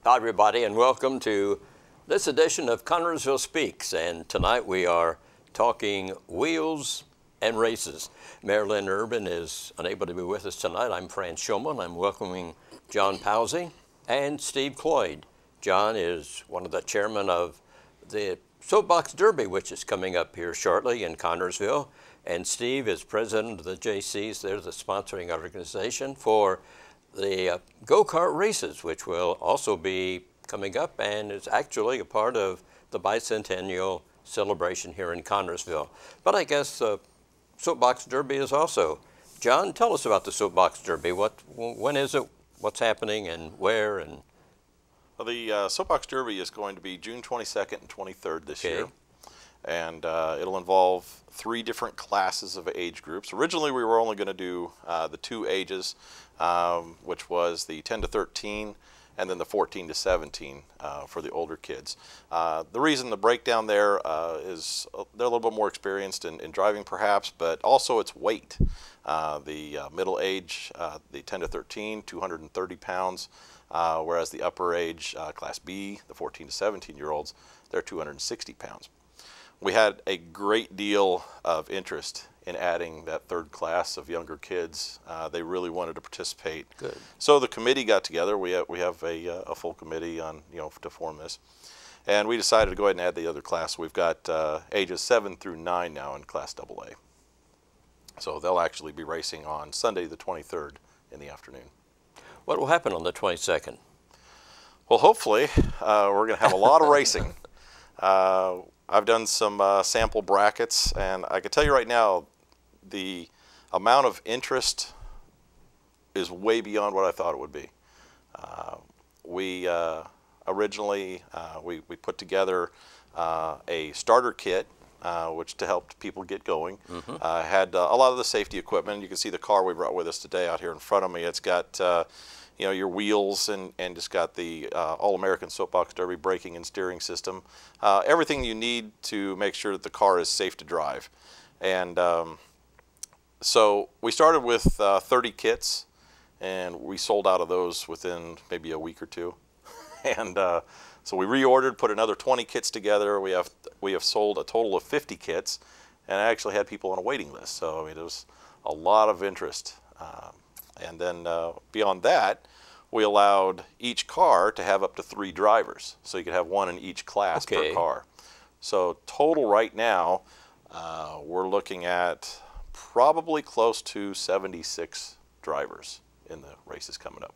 Hi, everybody, and welcome to this edition of Connersville Speaks. And tonight we are talking wheels and races. Marilyn Urban is unable to be with us tonight. I'm Fran Schulman. I'm welcoming John Powsey and Steve Cloyd. John is one of the chairmen of the Soapbox Derby, which is coming up here shortly in Connersville. And Steve is president of the JayCees. They're the sponsoring organization for the Go-Kart races, which will also be coming up and is actually a part of the bicentennial celebration here in Connersville. But I guess Soapbox Derby is also. John, tell us about the Soapbox Derby. When is it? What's happening and where? And well, the Soapbox Derby is going to be June 22nd and 23rd this year. And it'll involve 3 different classes of age groups. Originally, we were only going to do the 2 ages, which was the 10 to 13 and then the 14 to 17 for the older kids. The reason the breakdown there is they're a little bit more experienced in driving perhaps, but also it's weight. The middle age, the 10 to 13, 230 pounds, whereas the upper age, Class B, the 14 to 17-year-olds, they're 260 pounds. We had a great deal of interest in adding that 3rd class of younger kids. They really wanted to participate. Good. So the committee got together. We have a full committee on to form this, and we decided to go ahead and add the other class. We've got ages 7 through 9 now in Class AA. So they'll actually be racing on Sunday the 23rd in the afternoon. what will happen on the 22nd? Well, hopefully we're going to have a lot of racing. I've done some sample brackets, and I can tell you right now, the amount of interest is way beyond what I thought it would be. We originally we put together a starter kit, which to help people get going. Had a lot of the safety equipment. You can see the car we brought with us today out here in front of me. It's got your wheels and just got the All-American Soapbox Derby braking and steering system. Everything you need to make sure that the car is safe to drive. And so we started with 30 kits, and we sold out of those within maybe a week or 2. And so we reordered, put another 20 kits together. We have sold a total of 50 kits, and I actually had people on a waiting list. So I mean, there was a lot of interest. And then beyond that, we allowed each car to have up to 3 drivers. So you could have 1 in each class per car. So total right now, we're looking at probably close to 76 drivers in the races coming up.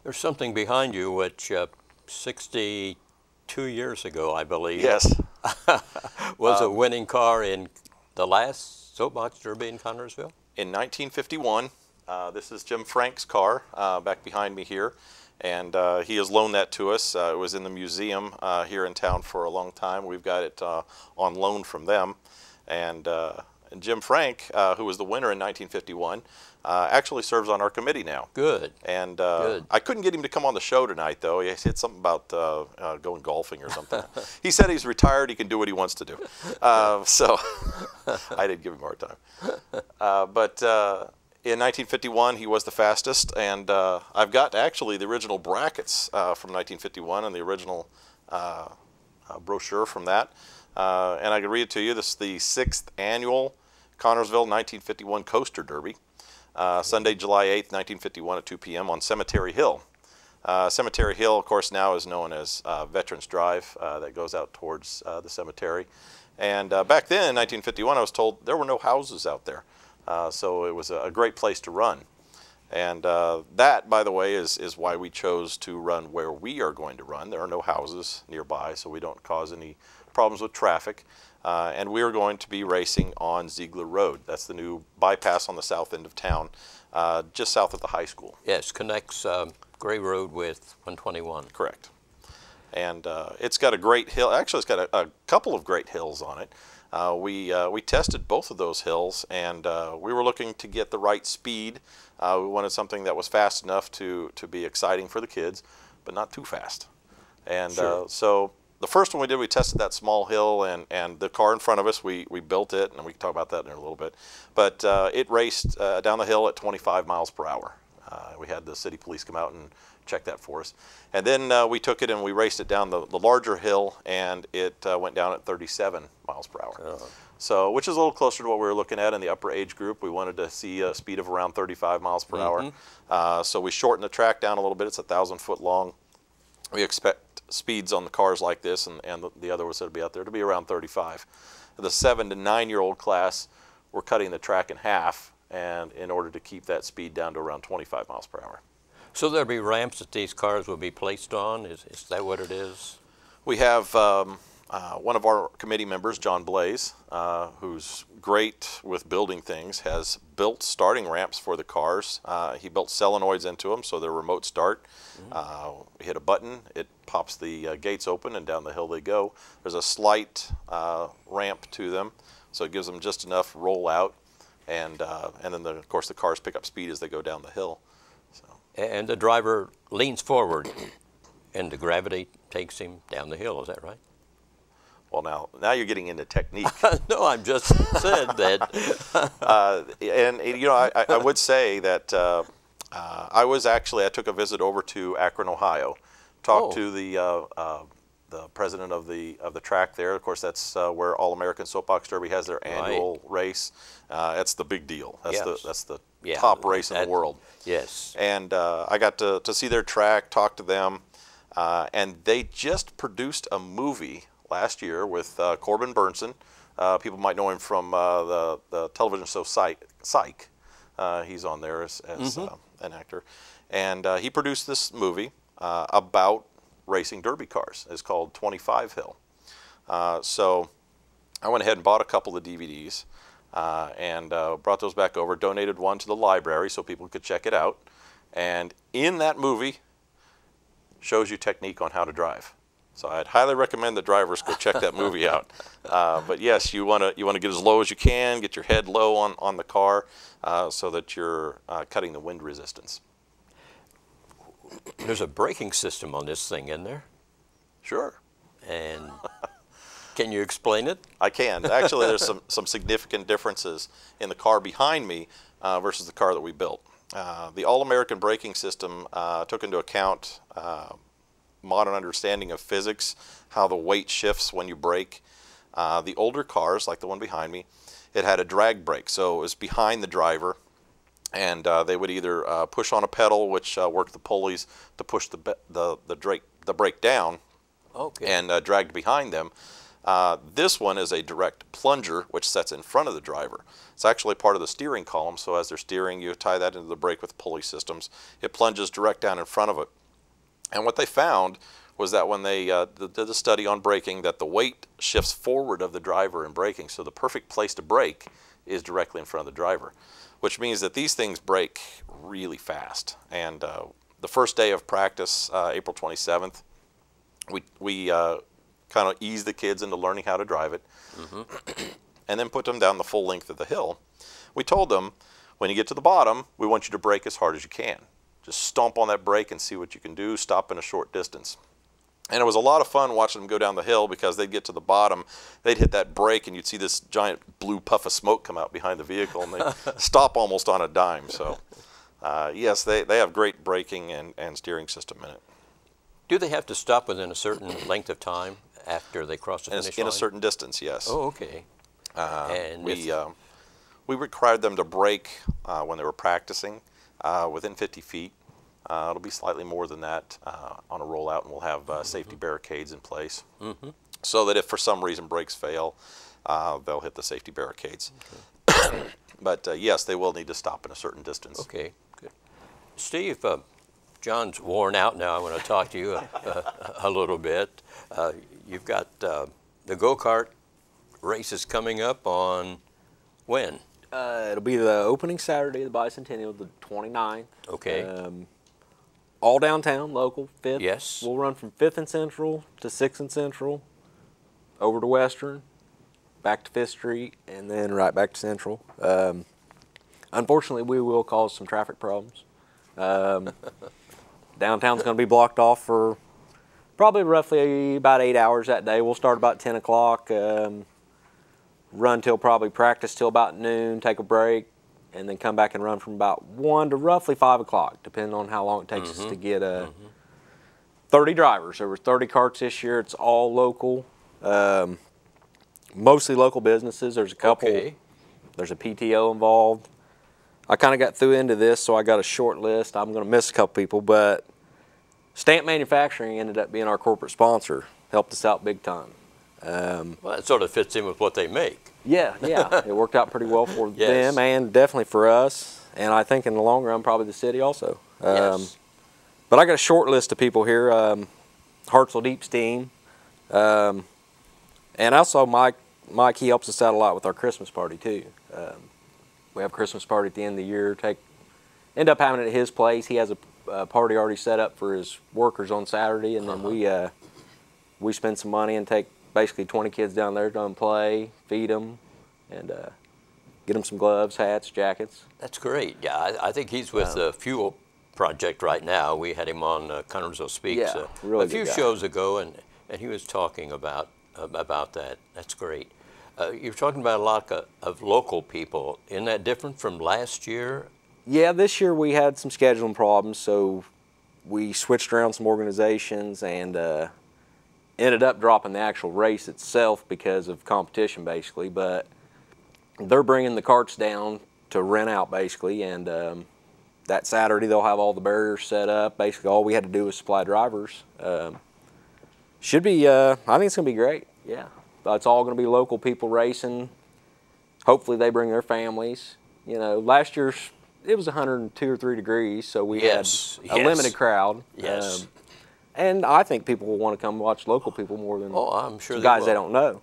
There's something behind you which 62 years ago, I believe, yes, was a winning car in the last Soapbox Derby in Connersville? In 1951. This is Jim Frank's car back behind me here, and he has loaned that to us. It was in the museum here in town for a long time. We've got it on loan from them, and Jim Frank, who was the winner in 1951, actually serves on our committee now. Good. And Good. I couldn't get him to come on the show tonight, though. He said something about going golfing or something. He said he's retired. He can do what he wants to do. So I didn't give him a hard time. But in 1951, he was the fastest, and I've got actually the original brackets from 1951 and the original brochure from that. And I can read it to you. This is the 6th annual Connersville 1951 Coaster Derby. Sunday, July 8th, 1951 at 2 p.m. on Cemetery Hill. Cemetery Hill, of course, now is known as Veterans Drive. That goes out towards the cemetery. And back then, in 1951, I was told there were no houses out there. So it was a great place to run. And that, by the way, is why we chose to run where we are going to run. There are no houses nearby, so we don't cause any problems with traffic. And we are going to be racing on Ziegler Road. That's the new bypass on the south end of town, just south of the high school. Yes, connects Gray Road with 121. Correct. And it's got a great hill. Actually, it's got a couple of great hills on it. We tested both of those hills, and we were looking to get the right speed. We wanted something that was fast enough to be exciting for the kids, but not too fast. And so the first one we did, we tested that small hill, and the car in front of us, we built it, and we can talk about that in a little bit. But it raced down the hill at 25 miles per hour. We had the city police come out and check that for us. And then we took it and we raced it down the larger hill, and it went down at 37 miles per hour. Oh. So, which is a little closer to what we were looking at in the upper age group. We wanted to see a speed of around 35 miles per hour. So we shortened the track down a little bit. It's 1,000 foot long. We expect speeds on the cars like this and the other ones that will be out there to be around 35. The 7 to 9-year-old class, we're cutting the track in half, and in order to keep that speed down to around 25 miles per hour. So there'll be ramps that these cars will be placed on? Is that what it is? We have one of our committee members, John Blaze, who's great with building things, has built starting ramps for the cars. He built solenoids into them so they're remote start. We hit a button, it pops the gates open, and down the hill they go. There's a slight ramp to them, so it gives them just enough roll out, and then of course the cars pick up speed as they go down the hill. So. And the driver leans forward, and the gravity takes him down the hill. Is that right? Well, now you're getting into technique. No, I'm just said that. And you know, I would say that I took a visit over to Akron, Ohio, talked to the president of the track there. Of course, that's where All American Soapbox Derby has their annual race. That's the big deal. That's the top race in the world. Yes. And I got to see their track, talk to them, and they just produced a movie last year with Corbin Burnson. People might know him from the television show Psych. He's on there as an actor. And he produced this movie about racing derby cars. It's called 25 Hill. So I went ahead and bought a couple of DVDs and brought those back over, donated one to the library so people could check it out. And in that movie shows you technique on how to drive. So I'd highly recommend the drivers go check that movie out. But yes, you want to get as low as you can, get your head low on the car so that you're cutting the wind resistance. There's a braking system on this thing, isn't there? Sure. And can you explain it? I can. Actually, there's some significant differences in the car behind me versus the car that we built. The All-American braking system took into account modern understanding of physics, how the weight shifts when you brake. The older cars, like the one behind me, it had a drag brake, so it was behind the driver, and they would either push on a pedal, which worked the pulleys to push the brake down, and dragged behind them. This one is a direct plunger, which sets in front of the driver. It's actually part of the steering column, so as they're steering, you tie that into the brake with pulley systems. It plunges direct down in front of it. And what they found was that when they did the study on braking, that the weight shifts forward of the driver in braking, so the perfect place to brake is directly in front of the driver, which means that these things brake really fast. And the first day of practice, April 27th, we kind of eased the kids into learning how to drive it, and then put them down the full length of the hill. We told them, when you get to the bottom, we want you to brake as hard as you can. Just stomp on that brake and see what you can do, stop in a short distance. And it was a lot of fun watching them go down the hill, because they'd get to the bottom, they'd hit that brake, and you'd see this giant blue puff of smoke come out behind the vehicle, and they'd stop almost on a dime. So yes, they have great braking and steering system in it. Do they have to stop within a certain length of time after they cross the finish line? In a certain distance, yes. Oh, okay. And we required them to brake when they were practicing within 50 feet. It'll be slightly more than that on a rollout, and we'll have safety barricades in place so that if for some reason brakes fail, they'll hit the safety barricades. Okay. But yes, they will need to stop in a certain distance. Okay, good. Steve, John's worn out now. I want to talk to you a little bit. You've got the Go-Kart races coming up on when? It'll be the opening Saturday of the Bicentennial, the 29th. Okay. All downtown, local, 5th. Yes. We'll run from 5th and Central to 6th and Central, over to Western, back to 5th Street, and then right back to Central. Unfortunately, we will cause some traffic problems. Downtown's going to be blocked off for probably roughly about 8 hours that day. We'll start about 10 o'clock, run till probably practice till about noon, take a break, and then come back and run from about 1 to roughly 5 o'clock, depending on how long it takes us to get 30 drivers. There were 30 carts this year. It's all local, mostly local businesses. There's a couple. Okay. There's a PTO involved. I kind of got through into this, so I got a short list. I'm going to miss a couple people, but Stamp Manufacturing ended up being our corporate sponsor. Helped us out big time. Well, that sort of fits in with what they make. Yeah, it worked out pretty well for Yes. them and definitely for us. And I think in the long run, probably the city also. Yes. But I got a short list of people here. Hartsel Deep Steam. And also Mike, he helps us out a lot with our Christmas party too. We have a Christmas party at the end of the year. End up having it at his place. He has a party already set up for his workers on Saturday, and then we spend some money and take basically 20 kids down there to play, feed them, and get them some gloves, hats, jackets. That's great. Yeah, I think he's with the Fuel Project right now. We had him on Connersville Speaks really a few shows ago, and he was talking about that. That's great. You're talking about a lot of local people. Isn't that different from last year? Yeah, this year we had some scheduling problems, so we switched around some organizations and ended up dropping the actual race itself because of competition, basically. But they're bringing the carts down to rent out, basically, and that Saturday they'll have all the barriers set up. Basically, all we had to do was supply drivers. Should be, I think it's going to be great, yeah. It's all going to be local people racing. Hopefully they bring their families. You know, last year's, it was 102 or 3 degrees, so we had a limited crowd. Yes. And I think people will want to come watch local people more than I'm sure some guys they don't know.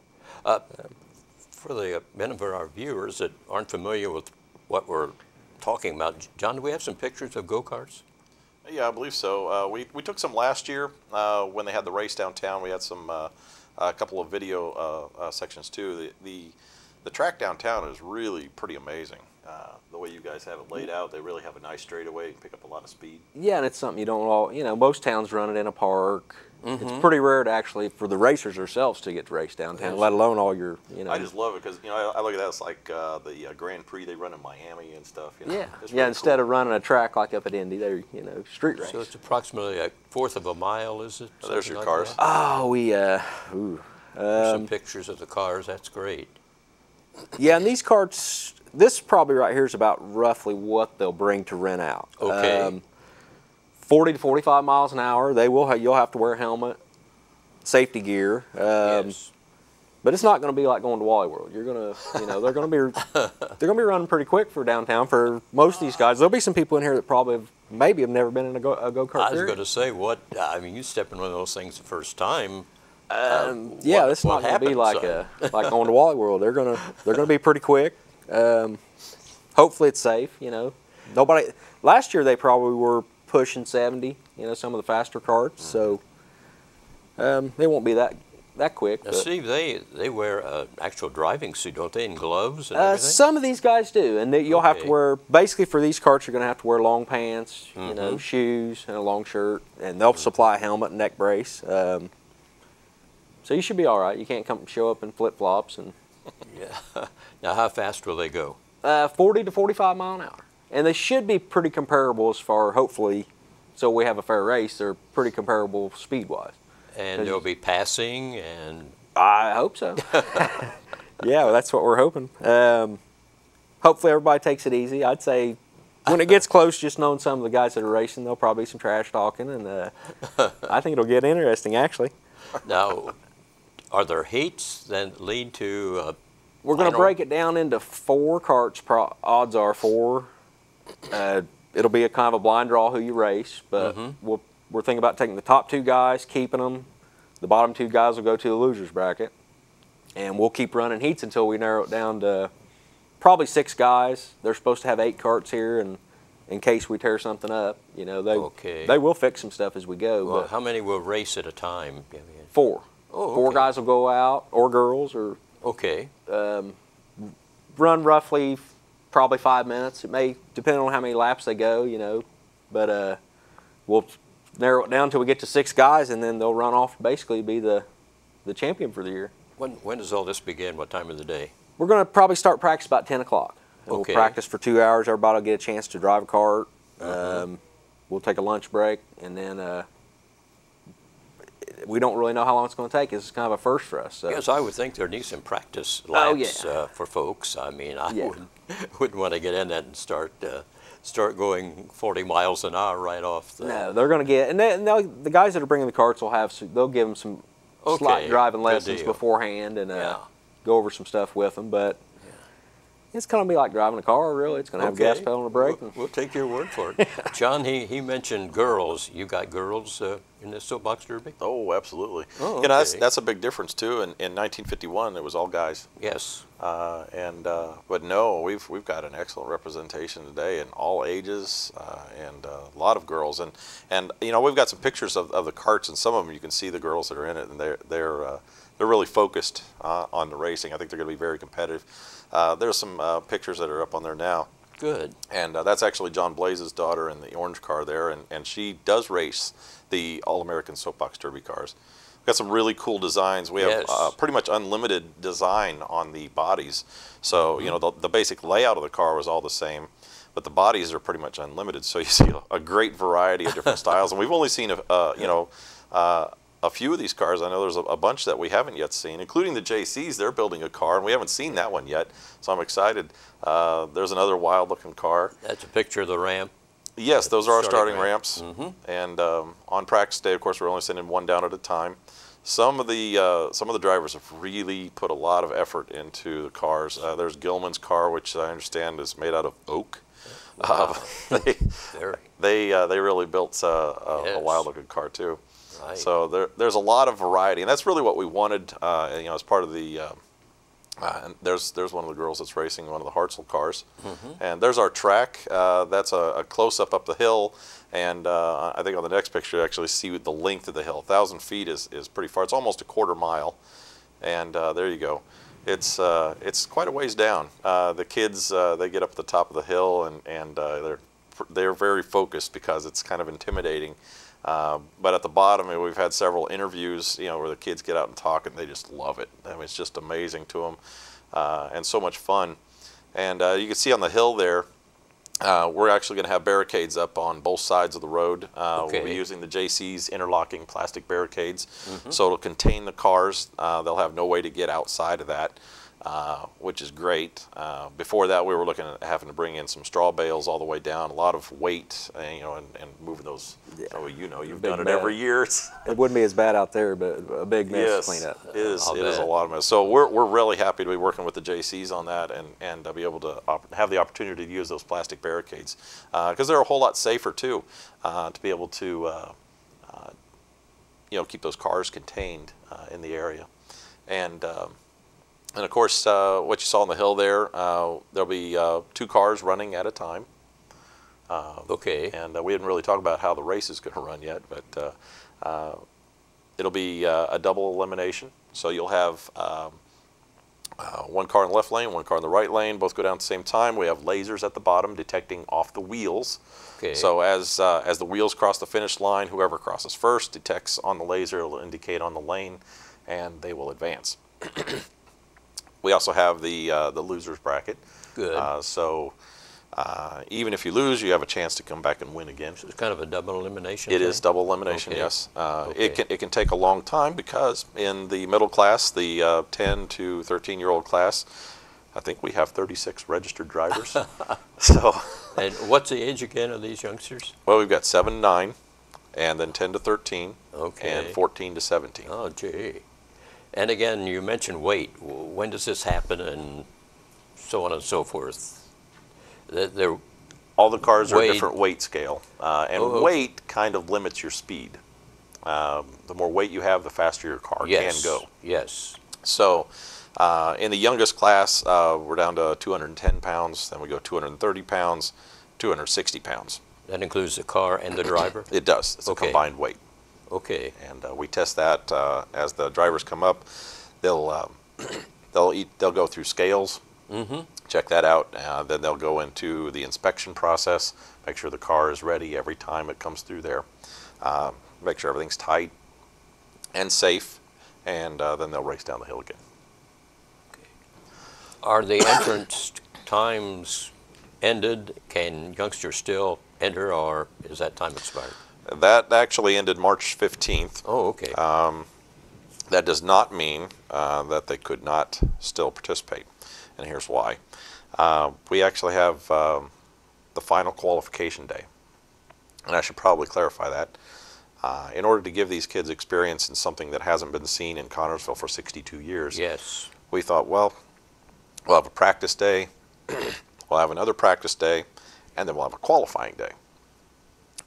For the benefit of our viewers that aren't familiar with what we're talking about, John, do we have some pictures of go-karts? Yeah, I believe so. We took some last year when they had the race downtown. We had some a couple of video sections too. The track downtown is really pretty amazing. The way you guys have it laid out, they really have a nice straightaway. You can pick up a lot of speed. Yeah, and it's something you don't all, you know, most towns run it in a park. It's pretty rare to actually, for the racers themselves to get to race downtown, let alone all your, you know. I just love it because, you know, I look at that, it's like the Grand Prix they run in Miami and stuff. You know? Yeah, It's yeah. really Instead cool. of running a track like up at Indy, they're, you know, street race. So it's approximately a fourth of a mile, is it? Oh, there's Something your like cars. that? Oh, There's some pictures of the cars. That's great. yeah, and these carts, this probably right here is about roughly what they'll bring to rent out. Okay. 40 to 45 miles an hour. You'll have to wear a helmet, safety gear. Yes. But it's not going to be like going to Wally World. You're going to, you know, they're going to be running pretty quick for downtown for most of these guys. There'll be some people in here that probably maybe have never been in a go-kart. I was going to say, I mean, you step in one of those things the first time. Yeah, it's not going to be like happens, like going to Wally World. They're going to be pretty quick. Hopefully it's safe. You know, last year they probably were pushing 70. You know, some of the faster carts. So they won't be that quick. Now, Steve, they wear an actual driving suit, don't they, and gloves and everything? Some of these guys do, and you'll have to wear, basically for these carts, you're going to have to wear long pants, you know, shoes, and a long shirt, and they'll supply a helmet and neck brace. So you should be all right. You can't show up in flip-flops. And Yeah. Now, how fast will they go? 40 to 45 mile an hour. And they should be pretty comparable as far, hopefully, so we have a fair race, they're pretty comparable speed-wise. And they'll be passing and... I hope so. Yeah, well, that's what we're hoping. Hopefully everybody takes it easy. I'd say when it gets close, just knowing some of the guys that are racing, there'll probably be some trash talking, and I think it'll get interesting, actually. Now, are there heats that lead to... We're going to break it down into 4 carts. Odds are 4. It'll be a kind of a blind draw who you race, but we're thinking about taking the top 2 guys, keeping them. The bottom 2 guys will go to the losers bracket, and we'll keep running heats until we narrow it down to probably 6 guys. They're supposed to have 8 carts here, and in case we tear something up, you know, they will fix some stuff as we go. Well, but how many will race at a time? 4. Oh, 4 guys will go out, or girls, or okay. Run roughly probably 5 minutes. It may depend on how many laps they go, you know, but we'll narrow it down until we get to 6 guys, and then they'll run off, basically be the champion for the year. When does all this begin? What time of the day? We're going to probably start practice about 10 o'clock. We'll Okay. practice for 2 hours. Everybody will get a chance to drive a kart. We'll take a lunch break, and then we don't really know how long it's going to take. It's kind of a first for us. So. Yes, I would think there needs some practice Oh, laps yeah. for folks. I mean, I Yeah. wouldn't want to get in that and start going 40 miles an hour right off the. No, they're going to get, and the guys that are bringing the carts will have, they'll give them some Okay, slight driving good lessons deal. beforehand and Yeah. go over some stuff with them. But it's going to be like driving a car, really. It's going to have a gas Okay. pedal and a brake. We'll take your word for it. John, he mentioned girls. You got girls in this soapbox derby? Oh, absolutely. Oh, You know, okay. that's a big difference too. In 1951, it was all guys. Yes. But no, we've got an excellent representation today in all ages, and a lot of girls. And you know, we've got some pictures of the carts, and some of them you can see the girls that are in it, and they're really focused on the racing. I think they're going to be very competitive. There's some pictures that are up on there now. Good. And that's actually John Blaze's daughter in the orange car there, and she does race the All-American Soapbox Derby cars. We've got some really cool designs. We have Yes. pretty much unlimited design on the bodies. So, you know, the basic layout of the car was all the same, but the bodies are pretty much unlimited. So you see a great variety of different styles. And we've only seen, a few of these cars. I know there's a bunch that we haven't yet seen, including the JayCees. They're building a car, and we haven't seen that one yet, so I'm excited. There's another wild-looking car. That's a picture of the ramp. Yes, those are our Starting starting ramps. Mm-hmm. And on practice day, of course, we're only sending one down at a time. Some of the drivers have really put a lot of effort into the cars. There's Gilman's car, which I understand is made out of oak. Wow. They really built a Yes. wild-looking car too. Right. So there's a lot of variety, and that's really what we wanted. As part of the and there's one of the girls that's racing one of the Hartzell cars, and there's our track. That's a close-up up the hill, and I think on the next picture you actually see the length of the hill. 1,000 feet is pretty far. It's almost a quarter mile, and there you go. It's quite a ways down. The kids they get up at the top of the hill, and they're very focused because it's kind of intimidating. But at the bottom, we've had several interviews, where the kids get out and talk, and they just love it. I mean, it's just amazing to them, and so much fun. And you can see on the hill there, we're actually going to have barricades up on both sides of the road. We'll be using the JayCees interlocking plastic barricades, so it'll contain the cars. They'll have no way to get outside of that. Which is great. Before that, we were looking at having to bring in some straw bales all the way down, a lot of weight, and moving those. Yeah. So you've Big done it mess. every year. It wouldn't be as bad out there, but a big mess Yes, to clean up. it is. I'll It is a bet. lot of mess. So we're really happy to be working with the JayCees on that, and be able to have the opportunity to use those plastic barricades, because they're a whole lot safer too, to be able to keep those cars contained in the area, and of course, what you saw on the hill there, there'll be 2 cars running at a time. Okay. And we didn't really talk about how the race is going to run yet, but it'll be a double elimination. So you'll have one car in the left lane, one car in the right lane, both go down at the same time. We have lasers at the bottom detecting off the wheels. Okay. So as the wheels cross the finish line, whoever crosses first detects on the laser, it'll indicate on the lane, and they will advance. We also have the losers bracket. Good. So even if you lose, you have a chance to come back and win again. So it's kind of a double elimination. It thing? is double elimination, Okay. yes. Okay. It can take a long time because in the middle class, the 10 to 13-year-old class, I think we have 36 registered drivers. So, And what's the age again of these youngsters? well, we've got 7 to 9, and then 10 to 13, Okay. and 14 to 17. Oh, gee. And again, you mentioned weight. When does this happen, and so on and so forth? They're All the cars are a Weight. different weight scale, and Oh, okay. weight kind of limits your speed. The more weight you have, the faster your car yes, can go. yes. So in the youngest class, we're down to 210 pounds, then we go 230 pounds, 260 pounds. That includes the car and the driver. It does. It's Okay. a combined weight. Okay. And we test that as the drivers come up. They'll they'll go through scales, check that out. Then they'll go into the inspection process, make sure the car is ready every time it comes through there, make sure everything's tight and safe, and then they'll race down the hill again. Are the entrance times ended? Can youngsters still enter, or is that time expired? That actually ended March 15th. Oh, okay. That does not mean that they could not still participate, and here's why. We actually have the final qualification day, and I should probably clarify that. In order to give these kids experience in something that hasn't been seen in Connersville for 62 years, Yes. we thought, well, we'll have a practice day, we'll have another practice day, and then we'll have a qualifying day.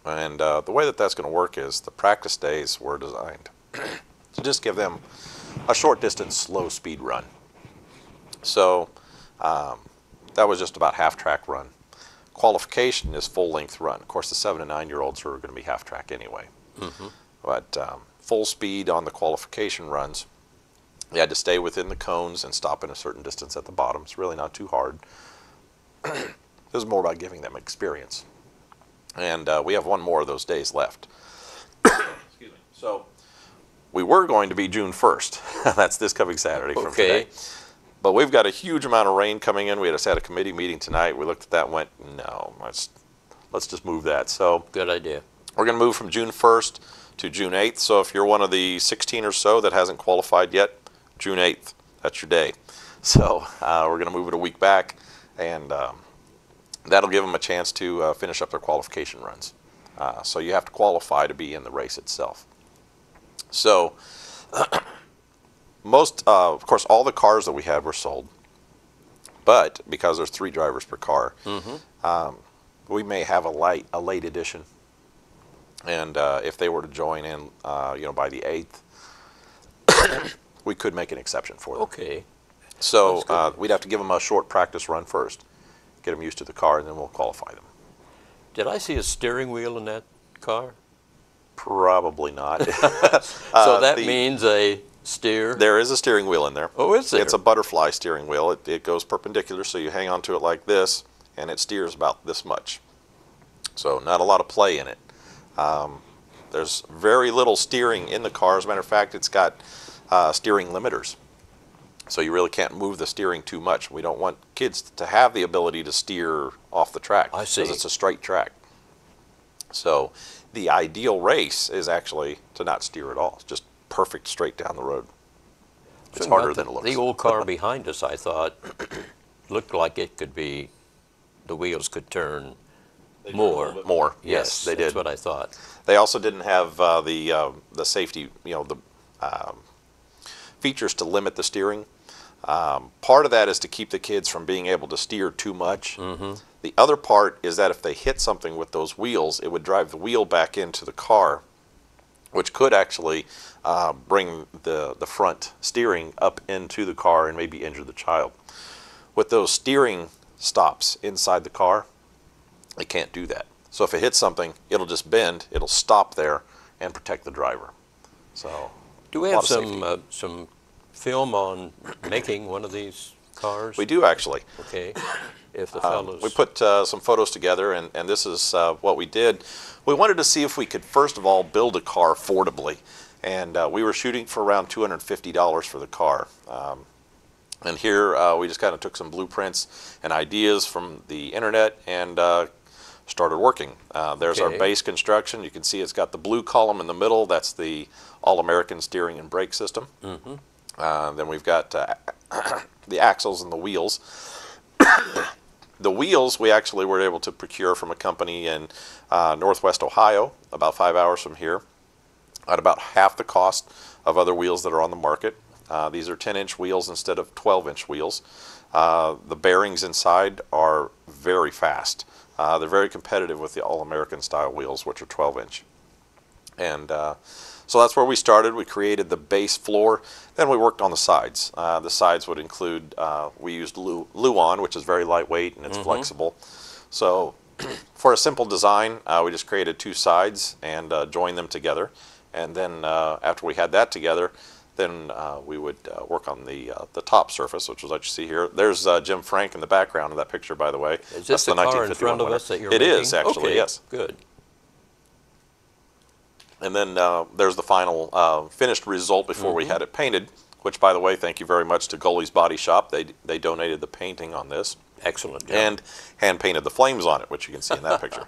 And the way that that's going to work is the practice days were designed to just give them a short distance, slow speed run. So that was just about half track run. Qualification is full length run. Of course, the 7 and 9-year-olds are going to be half track anyway. But full speed on the qualification runs, you had to stay within the cones and stop in a certain distance at the bottom. It's really not too hard. It was more about giving them experience. And we have one more of those days left. Excuse me. So we were going to be June 1st. That's this coming Saturday from today. But we've got a huge amount of rain coming in. We had a committee meeting tonight. We looked at that and went, no, let's just move that. So Good idea. we're going to move from June 1st to June 8th. So if you're one of the 16 or so that hasn't qualified yet, June 8th, that's your day. So we're going to move it a week back, and that'll give them a chance to finish up their qualification runs. So you have to qualify to be in the race itself. So of course, all the cars that we had were sold, but because there's 3 drivers per car, we may have a late edition. And if they were to join in, by the 8th, we could make an exception for them. Okay. So we'd have to give them a short practice run first, get them used to the car, and then we'll qualify them. Did I see a steering wheel in that car? Probably not. So that means a steer? There is a steering wheel in there. Oh, is there? It's a butterfly steering wheel. It goes perpendicular, so you hang onto it like this, and it steers about this much. So not a lot of play in it. There's very little steering in the car. As a matter of fact, it's got steering limiters. So you really can't move the steering too much. We don't want kids to have the ability to steer off the track. I see. Because it's a straight track. So the ideal race is actually to not steer at all. It's just perfect straight down the road. It's harder than it looks. The old car behind us, I thought, looked like it could be, the wheels could turn more. More, yes, they did. That's what I thought. They also didn't have the safety, the features to limit the steering. Part of that is to keep the kids from being able to steer too much. The other part is that if they hit something with those wheels, it would drive the wheel back into the car, which could actually bring the front steering up into the car and maybe injure the child. With those steering stops inside the car, they can't do that. So if it hits something, it'll just bend, it'll stop there and protect the driver. So do we have some film on making one of these cars? We do, actually. Okay. If the fellows... we put some photos together, and this is what we did. We wanted to see if we could, first of all, build a car affordably. And we were shooting for around $250 for the car. And here we just kind of took some blueprints and ideas from the internet and started working. There's our base construction. You can see it's got the blue column in the middle. That's the All-American steering and brake system. Then we've got the axles and the wheels. The wheels we actually were able to procure from a company in Northwest Ohio, about 5 hours from here, at about half the cost of other wheels that are on the market. These are 10-inch wheels instead of 12-inch wheels. The bearings inside are very fast. They're very competitive with the All-American style wheels, which are 12-inch. And so that's where we started. We created the base floor. Then we worked on the sides. The sides would include, we used Luan, which is very lightweight and it's flexible. So for a simple design, we just created 2 sides and joined them together. And then after we had that together, then we would work on the top surface, which is what you see here. There's Jim Frank in the background of that picture, by the way. Is this the car in front of us that you're making? It is, actually, okay, yes. Good. And then there's the final finished result before we had it painted, which, by the way, thank you very much to Goalie's Body Shop. They donated the painting on this. Excellent job. And hand painted the flames on it, which you can see in that picture.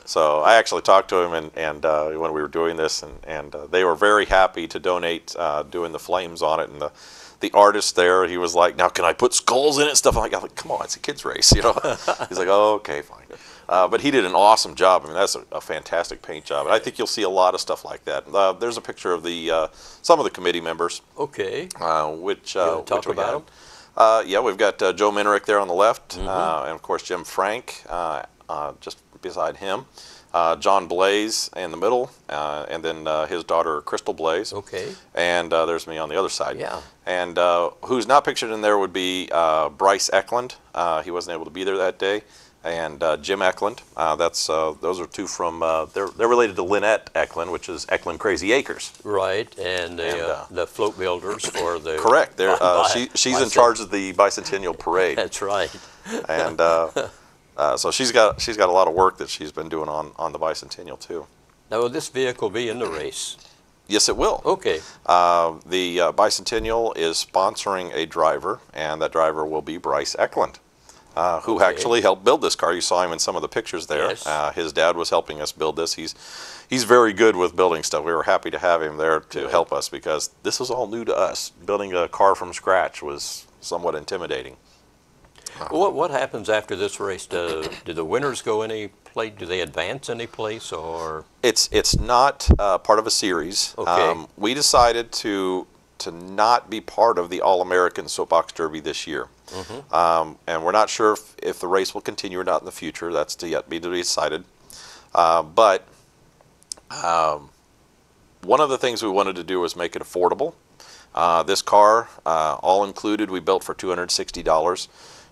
So I actually talked to him and when we were doing this, and they were very happy to donate doing the flames on it. And the artist there, he was like, "Now can I put skulls in it and stuff?" I'm like, "Come on, it's a kids race, you know." He's like, "Oh, okay, fine." But he did an awesome job. I mean, that's a fantastic paint job. And I think you'll see a lot of stuff like that. There's a picture of the some of the committee members. Okay. Which talk we about had. them? Yeah, we've got Joe Minerick there on the left, and of course Jim Frank just beside him. John Blaze in the middle, and then his daughter Crystal Blaze. Okay. And there's me on the other side. Yeah. And who's not pictured in there would be Bryce Eklund. He wasn't able to be there that day. And Jim Eklund. Those are two from. They're related to Lynette Eklund, which is Eklund Crazy Acres. Right, and the float builders for the. Correct. She's in charge of the bicentennial parade. That's right. And so she's got a lot of work that she's been doing on the bicentennial too. Now, will this vehicle be in the race? Yes, it will. Okay. The bicentennial is sponsoring a driver, and that driver will be Bryce Eklund. Who actually helped build this car. You saw him in some of the pictures there. Yes. His dad was helping us build this. He's very good with building stuff. We were happy to have him there to help us because this is all new to us. Building a car from scratch was somewhat intimidating. What happens after this race? Do the winners go any place? Do they advance any place, or? It's not part of a series. Okay. We decided to not be part of the All-American Soapbox Derby this year. And we're not sure if the race will continue or not in the future. That's to yet be decided. But one of the things we wanted to do was make it affordable. This car, all included, we built for $260.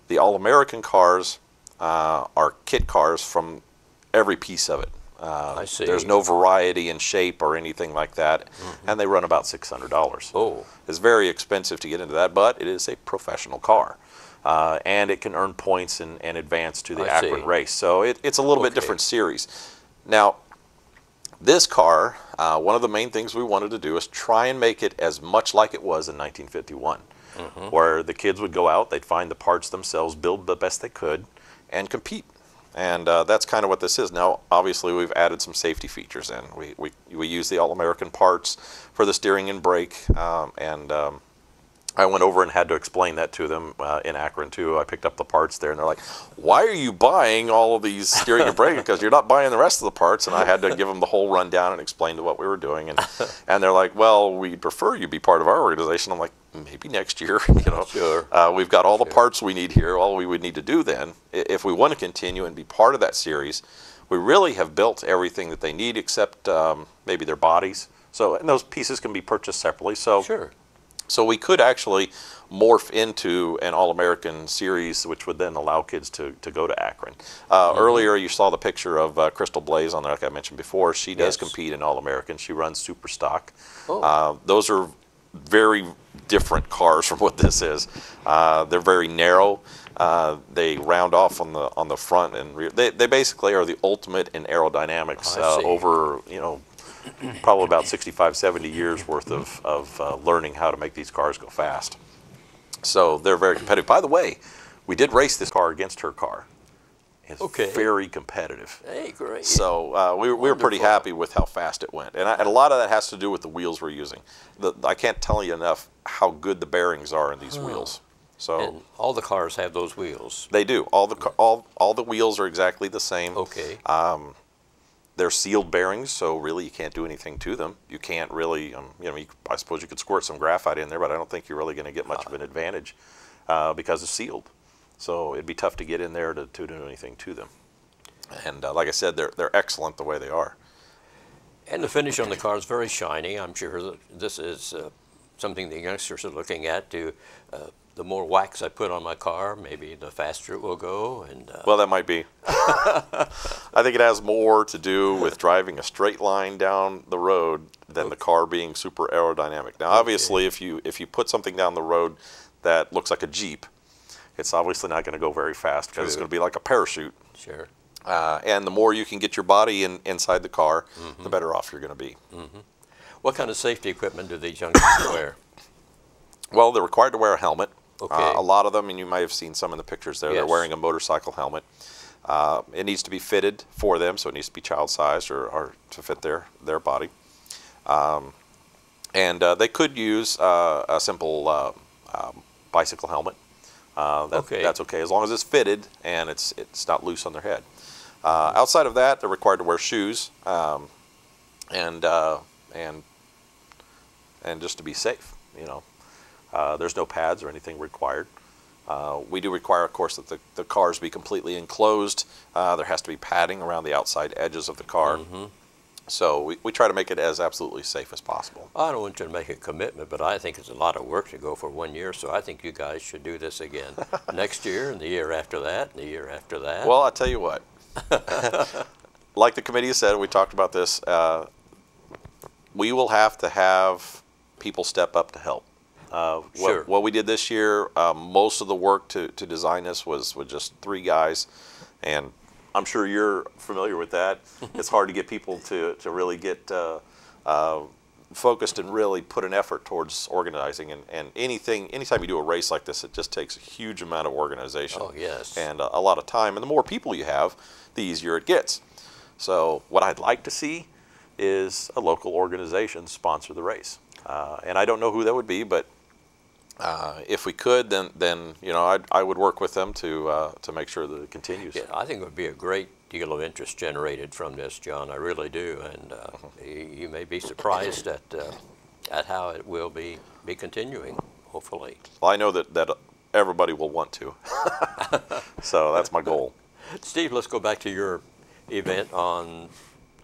The All-American cars are kit cars from every piece of it. I see. There's no variety in shape or anything like that, and they run about $600. Oh. It's very expensive to get into that, but it is a professional car. And it can earn points and advance to the Akron race. So it's a little bit different series. Now, this car, one of the main things we wanted to do is try and make it as much like it was in 1951, where the kids would go out, they'd find the parts themselves, build the best they could, and compete. And that's kind of what this is. Now, obviously, we've added some safety features in. We use the All-American parts for the steering and brake, I went over and had to explain that to them in Akron too. I picked up the parts there, and they're like, "Why are you buying all of these steering and braking? Because you're not buying the rest of the parts." And I had to give them the whole rundown and explain to what we were doing. And they're like, "Well, we prefer you be part of our organization." I'm like, "Maybe next year, you know." Sure. We've got all the parts we need here. All we would need to do then, if we want to continue and be part of that series, we really have built everything that they need except maybe their bodies. So, and those pieces can be purchased separately. So. Sure. So we could actually morph into an All-American series, which would then allow kids to go to Akron. Earlier, you saw the picture of Crystal Blaze on there, like I mentioned before. She does compete in All-American. She runs Super Stock. Oh. Those are very different cars from what this is. They're very narrow. They round off on the front and rear. They basically are the ultimate in aerodynamics over, you know, probably about 65, 70 years worth of learning how to make these cars go fast. So they're very competitive. By the way, we did race this car against her car. It's very competitive. Hey, great. So we were pretty happy with how fast it went. And a lot of that has to do with the wheels we're using. I can't tell you enough how good the bearings are in these wheels. So and all the cars have those wheels. They do. All the wheels are exactly the same. Okay. They're sealed bearings, so really you can't do anything to them. You can't really, you know, I suppose you could squirt some graphite in there, but I don't think you're really going to get much of an advantage because it's sealed. So it'd be tough to get in there to do anything to them. And like I said, they're excellent the way they are. And the finish on the car is very shiny. I'm sure that this is something the youngsters are looking at. The more wax I put on my car, maybe the faster it will go. And well, that might be. I think it has more to do with driving a straight line down the road than the car being super aerodynamic. Now, obviously, if you put something down the road that looks like a Jeep, it's obviously not going to go very fast because it's going to be like a parachute. Sure. And the more you can get your body inside the car, the better off you're going to be. What kind of safety equipment do these youngsters wear? Well, they're required to wear a helmet. Okay. A lot of them, and you might have seen some in the pictures there, they're Yes. wearing a motorcycle helmet. It needs to be fitted for them, so it needs to be child-sized or to fit their body. And they could use a simple bicycle helmet. That's okay, as long as it's fitted and it's not loose on their head. Outside of that, they're required to wear shoes and just to be safe. You know, there's no pads or anything required. We do require, of course, that the cars be completely enclosed. There has to be padding around the outside edges of the car. So we try to make it as absolutely safe as possible. I don't want you to make a commitment, but I think it's a lot of work to go for 1 year, so I think you guys should do this again next year and the year after that and the year after that. Well, I tell you what, like the committee has said, we talked about this, we will have to have people step up to help. Sure. What we did this year, most of the work to design this was with just 3 guys, and I'm sure you're familiar with that. It's hard to get people to really get focused and really put an effort towards organizing. And anytime you do a race like this, it just takes a huge amount of organization. Oh, yes. And a lot of time. And the more people you have, the easier it gets. So what I'd like to see is a local organization sponsor the race. And I don't know who that would be, but if we could, then you know, I would work with them to make sure that it continues. Yeah, I think it would be a great deal of interest generated from this, John. I really do, and you may be surprised at how it will be continuing. Hopefully. Well, I know that everybody will want to, so that's my goal. Steve, let's go back to your event on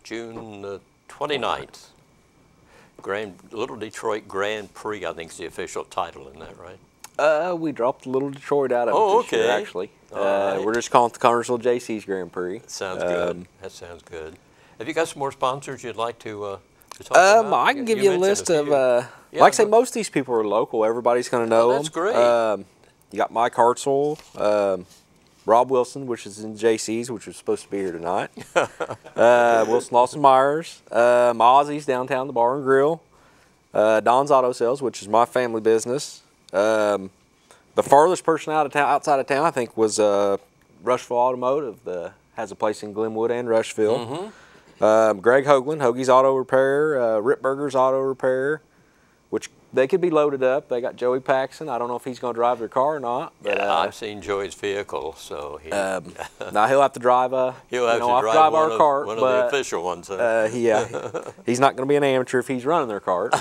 June the 29th. Little Detroit Grand Prix, I think is the official title, isn't that right? We dropped Little Detroit out of it this year, okay. actually. Right. We're just calling it the Connersville JayCees Grand Prix. Sounds good. That sounds good. Have you got some more sponsors you'd like to talk about? I can give you a list of, like I say, most of these people are local. Everybody's going to know them. That's great. You got Mike Hartzell, Rob Wilson, which is in JayCees, which was supposed to be here tonight. Wilson Lawson Myers, Ozzy's downtown, the Bar and Grill, Don's Auto Sales, which is my family business. The farthest person outside of town, I think, was Rushville Automotive. Has a place in Glenwood and Rushville. Greg Hoagland, Hoagie's Auto Repair, Rip Burger's Auto Repair, which they could be loaded up. They got Joey Paxson. I don't know if he's going to drive their car or not. But, yeah, I've seen Joey's vehicle, so now he'll have to drive. He'll have to drive our cart, one of the official ones. Huh? Yeah, he's not going to be an amateur if he's running their cart.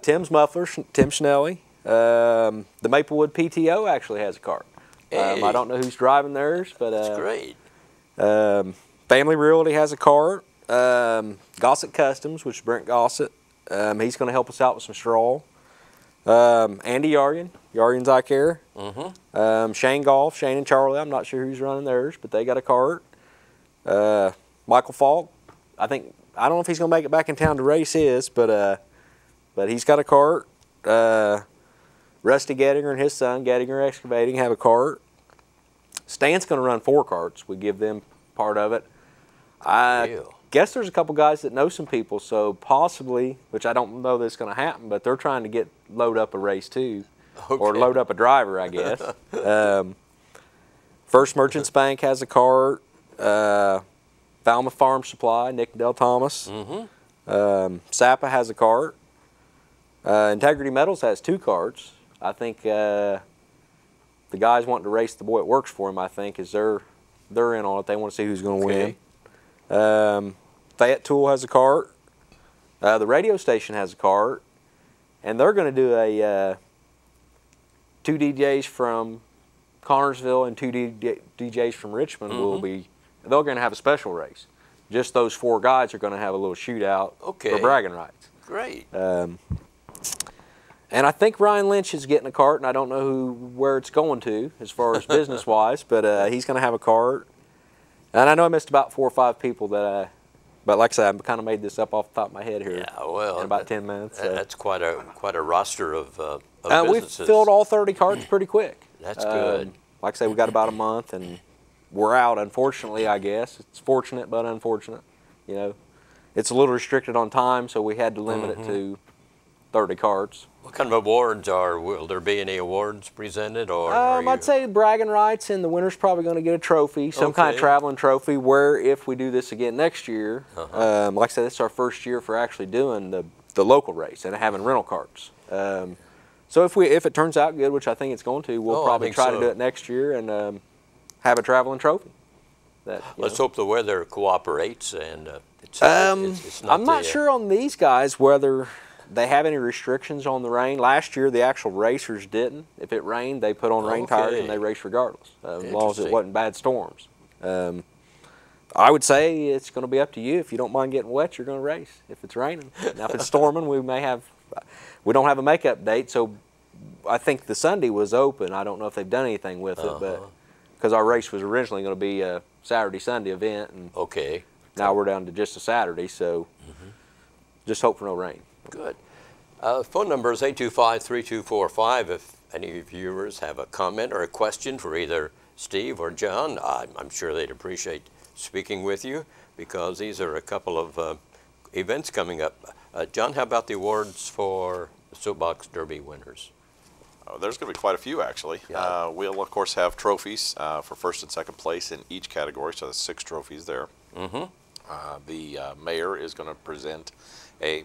Tim's Muffler, Tim Schnelly. The Maplewood PTO actually has a cart. Hey. I don't know who's driving theirs, but that's great. Family Realty has a cart. Gossett Customs, which is Brent Gossett. He's going to help us out with some straw. Andy Yaryan's Eye Care. Shane Golf, Shane and Charlie, I'm not sure who's running theirs, but they got a cart. Michael Falk, I don't know if he's going to make it back in town to race his, but he's got a cart. Rusty Gettinger and his son, Gettinger Excavating, have a cart. Stan's going to run 4 carts. We give them part of it. I guess there's a couple guys that know some people, so possibly, which I don't know that's going to happen, but they're trying to load up a race too, or load up a driver, I guess. First Merchants Bank has a cart. Falmouth Farm Supply, Nick Del Thomas. Sapa has a cart. Integrity Metals has 2 carts. I think the guys wanting to race the boy that works for him, I think, they're in on it. They want to see who's going to win. Fayette Tool has a cart. The radio station has a cart. And they're going to do a 2 DJs from Connersville and 2 DJs from Richmond they're going to have a special race. Just those 4 guys are going to have a little shootout for bragging rights. Great. And I think Ryan Lynch is getting a cart, and I don't know where it's going to as far as business-wise, but he's going to have a cart. And I know I missed about 4 or 5 people but like I said, I kind of made this up off the top of my head here. Yeah, well, in about 10 minutes. So. That's quite a roster of businesses. We filled all 30 carts pretty quick. That's good. Like I say, we got about a month, and we're out. Unfortunately, I guess it's fortunate but unfortunate. You know, it's a little restricted on time, so we had to limit it to 30 carts. What kind of awards will there be any awards presented, or are you... I'd say bragging rights, and the winner's probably going to get a trophy, some kind of traveling trophy, where if we do this again next year, like I said, this is our first year for actually doing the local race and having rental carts. So if it turns out good, which I think it's going to, we'll probably try to do it next year and have a traveling trophy. Let's hope the weather cooperates, and it's not I'm not sure on these guys whether they have any restrictions on the rain. Last year, the actual racers didn't. If it rained, they put on rain tires and they raced regardless, as long as it wasn't bad storms. I would say it's going to be up to you. If you don't mind getting wet, you're going to race. If it's raining, now if it's storming, we don't have a makeup date, so I think the Sunday was open. I don't know if they've done anything with it, but because our race was originally going to be a Saturday Sunday event, and now we're down to just a Saturday, so just hope for no rain. Good. Phone number is 825-3245. If any viewers have a comment or a question for either Steve or John, I'm sure they'd appreciate speaking with you, because these are a couple of events coming up. John, how about the awards for the Soapbox Derby winners? There's going to be quite a few, actually. Yeah. We'll, of course, have trophies for first and second place in each category, so there's 6 trophies there. The mayor is going to present a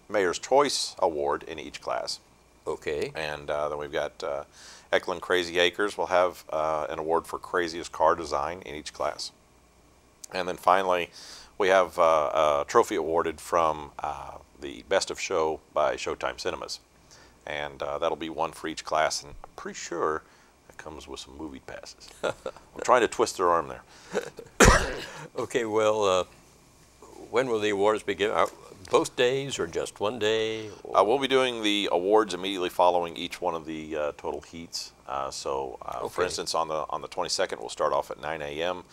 Mayor's Choice Award in each class. Okay. And then we've got Eklund Crazy Acres will have an award for craziest car design in each class. And then finally, we have a trophy awarded from the Best of Show by Showtime Cinemas. And that'll be one for each class, and I'm pretty sure it comes with some movie passes. I'm trying to twist their arm there. Okay, well, when will the awards begin? Both days or just one day? We'll be doing the awards immediately following each one of the total heats. For instance, on the 22nd, we'll start off at 9 a.m.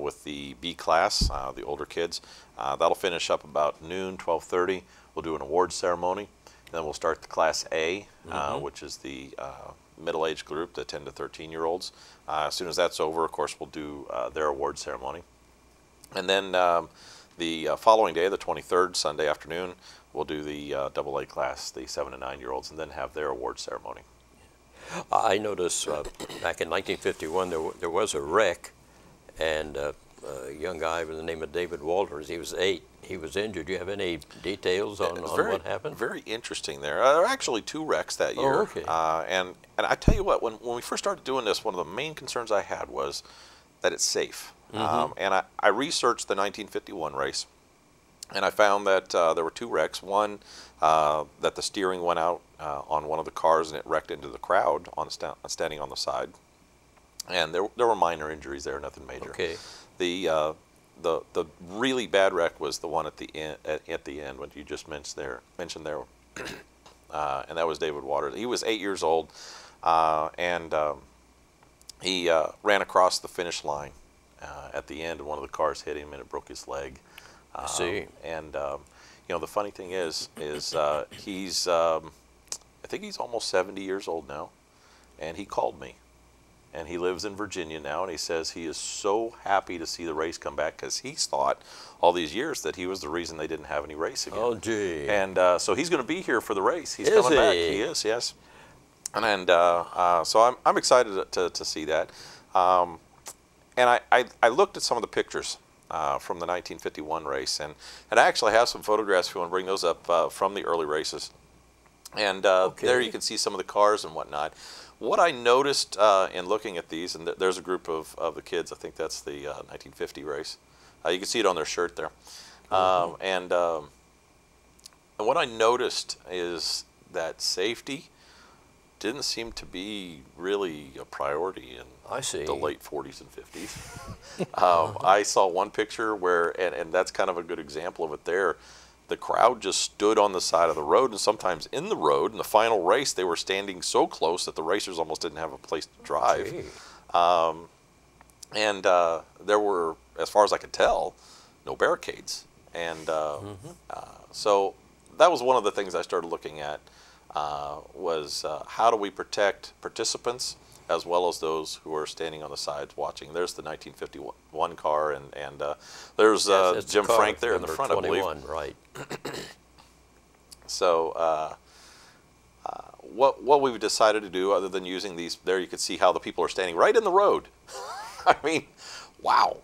With the B class, the older kids. That'll finish up about noon, 12:30. We'll do an awards ceremony. And then we'll start the Class A, which is the middle-aged group, the 10 to 13-year-olds. As soon as that's over, of course, we'll do their awards ceremony. And then the following day, the 23rd, Sunday afternoon, we'll do the AA class, the 7 to 9-year-olds, and then have their awards ceremony. I noticed back in 1951 there was a wreck, and a young guy by the name of David Walters, he was 8. He was injured. Do you have any details on what happened? Very interesting there. There were actually 2 wrecks that year. Oh, okay. And I tell you what, when we first started doing this, one of the main concerns I had was that it's safe. And I researched the 1951 race, and I found that there were 2 wrecks. One, that the steering went out on one of the cars and it wrecked into the crowd standing on the side. And there were minor injuries there, nothing major. Okay. The really bad wreck was the one at the end, what you just mentioned there, and that was David Waters. He was 8 years old, and he ran across the finish line at the end, and one of the cars hit him, and it broke his leg. I see. And you know, the funny thing is he's I think he's almost 70 years old now, and he called me. And he lives in Virginia now, and he says he is so happy to see the race come back, because he's thought all these years that he was the reason they didn't have any race again. Oh, gee. And so he's going to be here for the race. He's coming back. He is, yes. And so I'm excited to see that. And I looked at some of the pictures from the 1951 race, and I actually have some photographs if you want to bring those up from the early races. And there you can see some of the cars and whatnot. What I noticed in looking at these, and there's a group of the kids, I think that's the 1950 race. You can see it on their shirt there. And what I noticed is that safety didn't seem to be really a priority in the late 40s and 50s. I saw one picture where, and that's kind of a good example of it there, the crowd just stood on the side of the road, and sometimes in the road. In the final race, they were standing so close that the racers almost didn't have a place to drive. And there were, as far as I could tell, no barricades. And so that was one of the things I started looking at, was how do we protect participants as well as those who are standing on the sides watching. There's the 1951 car, and there's Jim Frank there in the front, 21, I believe. Right. So what we've decided to do, other than using these, there you can see how the people are standing right in the road. I mean, wow.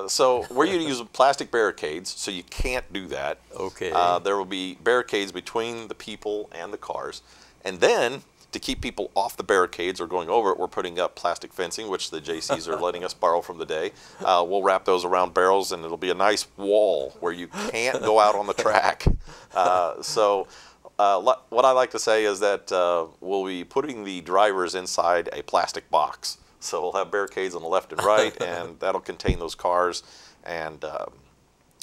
So we're going to use plastic barricades, so you can't do that. Okay. There will be barricades between the people and the cars. And then, to keep people off the barricades or going over it, we're putting up plastic fencing, which the JayCees are letting us borrow from the day. We'll wrap those around barrels, and it'll be a nice wall where you can't go out on the track. What I like to say is that we'll be putting the drivers inside a plastic box. So we'll have barricades on the left and right, and that'll contain those cars. And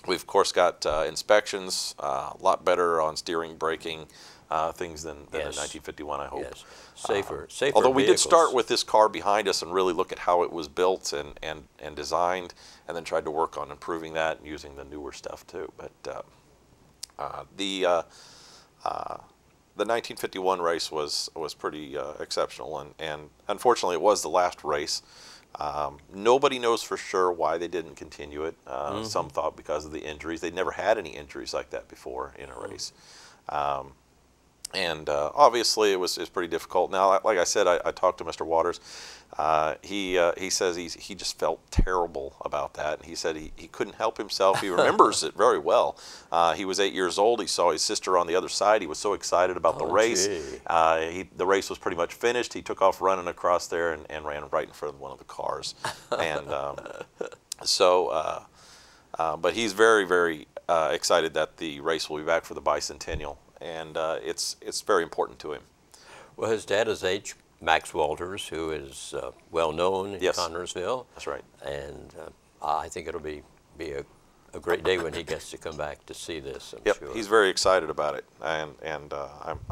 we've, of course, got inspections, a lot better on steering, braking, things than the 1951, I hope. Yes, safer although we vehicles. did start with this car behind us and really look at how it was built and designed, and then tried to work on improving that and using the newer stuff too. But the 1951 race was pretty exceptional, and unfortunately it was the last race. Nobody knows for sure why they didn't continue it. Some thought because of the injuries. They'd never had any injuries like that before in a race. Obviously it was pretty difficult. Now, like I said, I talked to Mr. Waters. He says he just felt terrible about that. And he said he couldn't help himself. He remembers it very well. He was 8 years old. He saw his sister on the other side. He was so excited about the race. The race was pretty much finished. He took off running across there and ran right in front of one of the cars. And but he's very, very excited that the race will be back for the bicentennial. And it's very important to him. Well, his dad is Max Walters, who is well known in Connersville. That's right. And I think it'll be a great day when he gets to come back to see this. I'm sure. He's very excited about it, and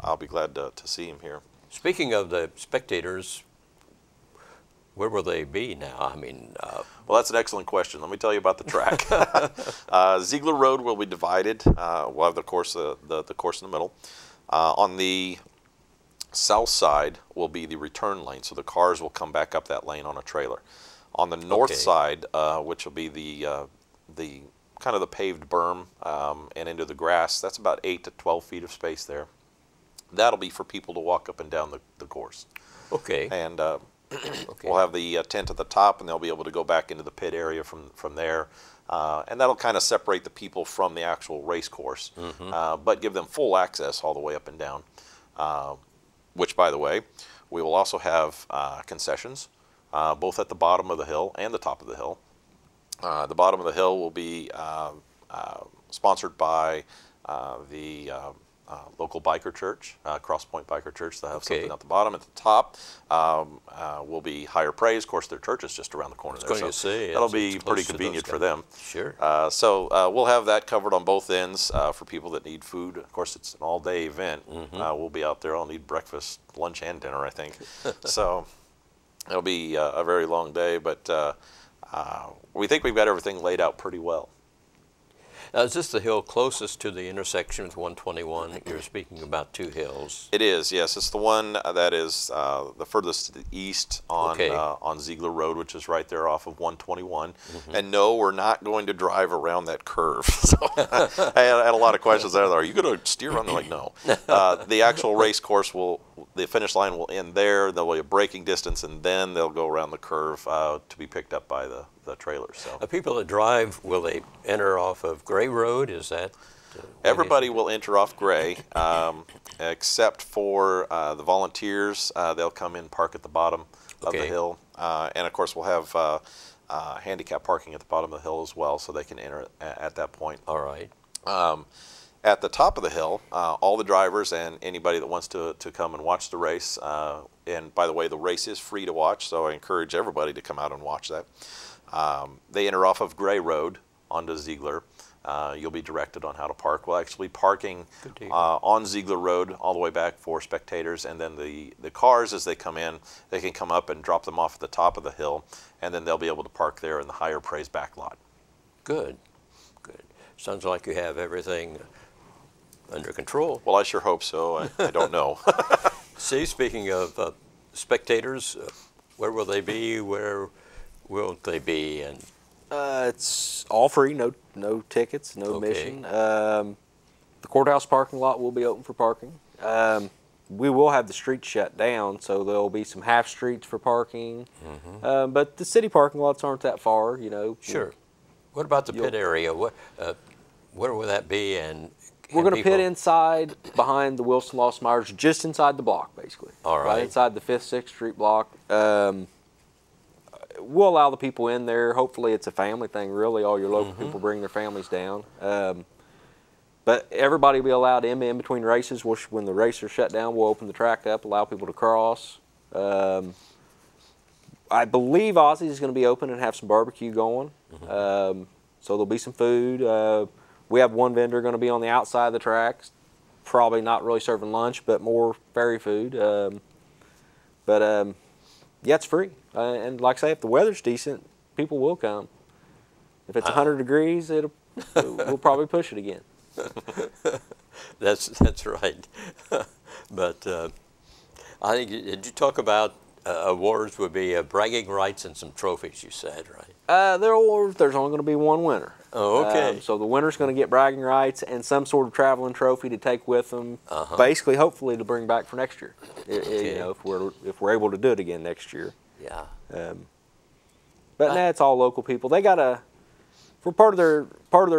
I'll be glad to see him here. Speaking of the spectators, where will they be now? I mean, well, that's an excellent question. Let me tell you about the track. Ziegler Road will be divided. We'll have the course in the middle. On the south side will be the return lane, so the cars will come back up that lane on a trailer. On the north side, which will be the kind of the paved berm and into the grass, that's about 8 to 12 feet of space there. That'll be for people to walk up and down the course. Okay. And we'll have the tent at the top, and they'll be able to go back into the pit area from there. And that'll kind of separate the people from the actual race course, but give them full access all the way up and down. Which, by the way, we will also have concessions, both at the bottom of the hill and the top of the hill. The bottom of the hill will be sponsored by the local biker church, Cross Point Biker Church. They'll have something at the bottom. At the top will be Higher Praise. Of course, their church is just around the corner there. So that'll be pretty convenient for them. Sure. So we'll have that covered on both ends for people that need food. Of course, it's an all-day event. We'll be out there. I'll need breakfast, lunch, and dinner, I think. So it'll be a very long day, but we think we've got everything laid out pretty well. Now, is this the hill closest to the intersection with 121? You're speaking about two hills. It is, yes. It's the one that is the furthest to the east on Ziegler Road, which is right there off of 121. And no, we're not going to drive around that curve. So I had a lot of questions there. Are you going to steer on? They're like, no. The actual race course the finish line will end there. There'll be a braking distance, and then they'll go around the curve to be picked up by the trailers. So people that drive, will they enter off of Gray Road? Is that everybody will enter off Gray, except for the volunteers. They'll come in, park at the bottom of the hill, and of course we'll have handicap parking at the bottom of the hill as well, so they can enter at that point. All right. At the top of the hill, all the drivers and anybody that wants to come and watch the race, and by the way, the race is free to watch, so I encourage everybody to come out and watch that. They enter off of Gray Road onto Ziegler. You'll be directed on how to park. We'll actually be parking on Ziegler Road all the way back for spectators, and then the cars, as they come in, they can come up and drop them off at the top of the hill, and then they'll be able to park there in the Higher Praise back lot. Good. Good. Sounds like you have everything under control. Well, I sure hope so. I don't know. See, speaking of spectators, where will they be? Where will they be? And it's all free, no tickets, no admission. The courthouse parking lot will be open for parking. We will have the streets shut down, so there'll be some half streets for parking. But the city parking lots aren't that far, you know. Sure. What about the pit area? Where will that be? And we're going to pit inside behind the Wilson Lost Myers, just inside the block, basically. All right. Inside the 5th, 6th Street block. We'll allow the people in there. Hopefully it's a family thing, really. All your local people bring their families down. But everybody will be allowed in between races. When the races shut down, we'll open the track up, allow people to cross. I believe Ozzy's is going to be open and have some barbecue going. So there'll be some food. We have one vendor going to be on the outside of the tracks, probably not really serving lunch, but more ferry food. Yeah, it's free. And like I say, if the weather's decent, people will come. If it's 100 degrees, we'll probably push it again. That's right. But I think, did you talk about awards would be bragging rights and some trophies, you said, right? There's only going to be one winner. Oh, okay. So the winner's going to get bragging rights and some sort of traveling trophy to take with them, basically, hopefully, to bring back for next year. Okay. You know, if we're able to do it again next year. Yeah. But it's all local people. They got part of their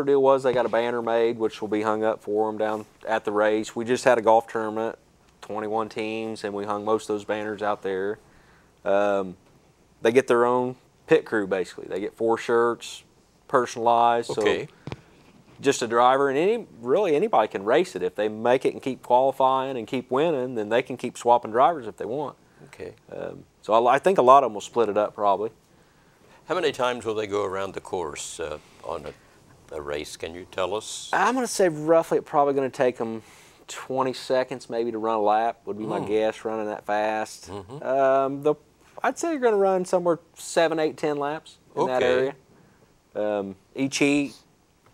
deal was they got a banner made, which will be hung up for them down at the race. We just had a golf tournament, 21 teams, and we hung most of those banners out there. They get their own pit crew, basically. They get 4 shirts, personalized. Okay. So just a driver, and anybody can race it. If they make it and keep qualifying and keep winning, then they can keep swapping drivers if they want. Okay. So I think a lot of them will split it up probably. How many times will they go around the course on a race? Can you tell us? I'm going to say roughly it's probably going to take them 20 seconds maybe to run a lap, would be my guess, running that fast. I'd say you're going to run somewhere 7, 8, 10 laps in that area. Each heat,